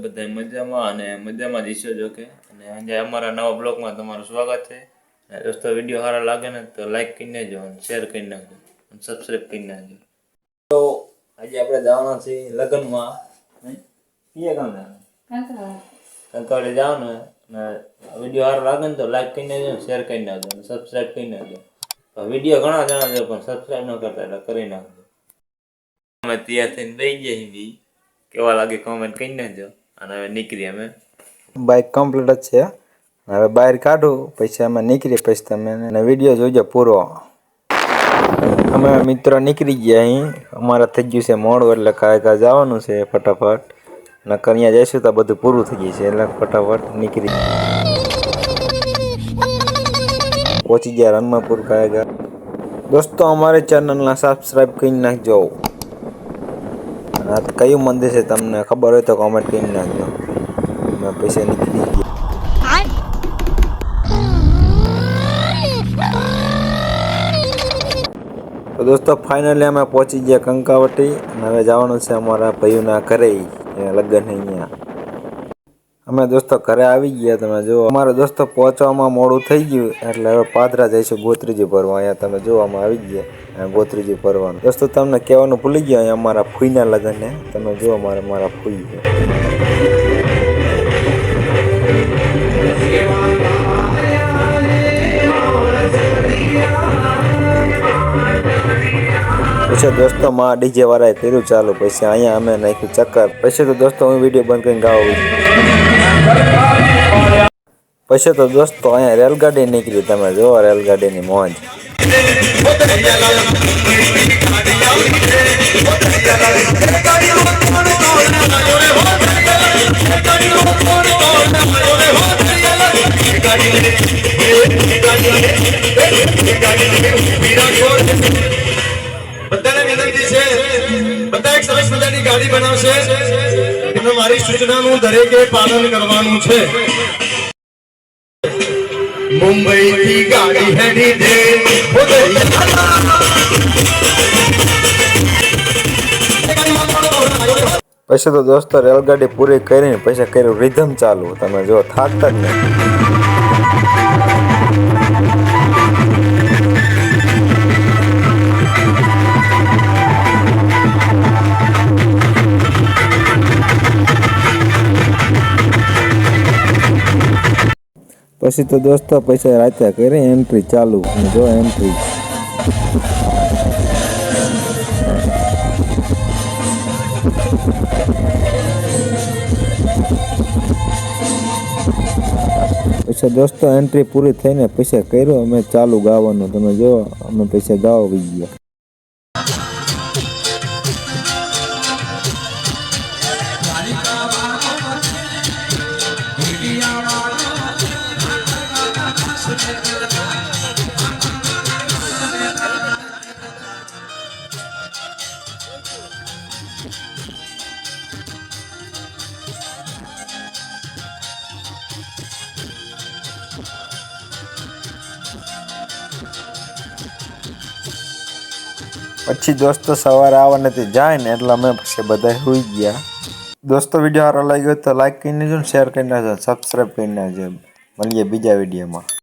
બધા મજામાં અને મજામાં જ ઈચ્છો જો કે અને આજે અમારા નવા બ્લોગમાં તમારું સ્વાગત છે। દોસ્તો વિડીયો સારા લાગે ને તો લાઈક કરી નાખજો અને શેર કરી નાખજો અને સબસ્ક્રાઈબ કરી નાખજો। તો આજે આપણે જવાના છીએ લગ્નમાં કયા ગામ જવાનું કંકાવડે જવાનું અને વિડીયો સારો લાગે ને તો લાઈક કરી નાખજો શેર કરી નાખજો અને સબસ્ક્રાઈબ કરી નાખજો। વિડીયો ઘણા જણા છે પણ સબસ્ક્રાઈબ ન કરતા એટલે કરી નાખજો। અમે તૈયાર થઈને બેસી ગયા છીએ કેવા લાગે કમેન્ટ કરી નાખજો અને હવે નીકળી અમે બાઇક કમ્પ્લીટ જ છે હવે બહાર કાઢું પછી અમે નીકળી પછી તમે વિડીયો જોજો પૂરો। અમે મિત્રો નીકળી ગયા અહીં અમારે થઈ ગયું છે મોડું એટલે કાંઈ જવાનું છે ફટાફટ નકર અહીંયા જઈશું તો બધું પૂરું થઈ ગયું છે એટલે ફટાફટ નીકળી પહોંચી ગયા રનમાપુર કાંઈ। દોસ્તો અમારી ચેનલના સબસ્ક્રાઈબ કરી નાખજો। હા તો કયું મંદિર છે તમને ખબર હોય તો કોમેન્ટ કરી નાખજો। મેં પૈસા નીકળી ગયા। તો દોસ્તો ફાઇનલી અમે પહોંચી ગયા કંકાવટી અને હવે જવાનું છે અમારા ભાઈઓના ઘરે લગ્ન અહીંયા। અમે દોસ્તો ઘરે આવી ગયા તમે જુઓ અમારા દોસ્તો પહોંચવામાં મોડું થઈ ગયું એટલે હવે પાદરા જઈશું ગોત્રીજી ભરવા। અહીંયા તમે જોવામાં આવી ગયા ગોત્રીજી ભરવાનું। દોસ્તો તમને કહેવાનું ભૂલી ગયા અહીંયા અમારા ફૂઈના લગ્ન તમે જુઓ મારા ફૂઈ પછી દોસ્તો માં ડીજે વાળાએ કર્યું ચાલુ પછી અહીંયા અમે નાખ્યું ચક્કર પછી તો દોસ્તો હું વિડીયો બંધ કરીને ગાવું પછી તો દોસ્તો અહીંયા રેલગાડી નીકળી તમે જુઓ રેલગાડીની મોજ। બધાને વિનંતી છે બધા એક સરસ મજાની ગાડી બનાવશે એમને મારી સૂચનાનું દરેકે પાલન કરવાનું છે। મુંબઈ થી ગાડી હેડી દે પછી તો દોસ્તો રેલગાડી પૂરી કરીને પછી કર્યું રિધમ ચાલુ તમે જો થાકતા જ નહીં। પછી તો દોસ્તો પૈસા રાતે કરી એન્ટ્રી ચાલુ જો એન્ટ્રી પછી દોસ્તો એન્ટ્રી પૂરી થઈને પૈસા કર્યું અમે ચાલુ ગાવાનું તમે જો અમે પૈસા ગાવા આવી ગયા। પછી દોસ્તો સવારે આવવાને જાય ને એટલે અમે પછી બધા સુઈ ગયા। દોસ્તો વિડીયો સારો લાગ્યો તો લાઈક કરી નાખજો શેર કરી નાખજો સબસ્ક્રાઈબ કરી નાખજો। મળીએ બીજા વિડીયોમાં।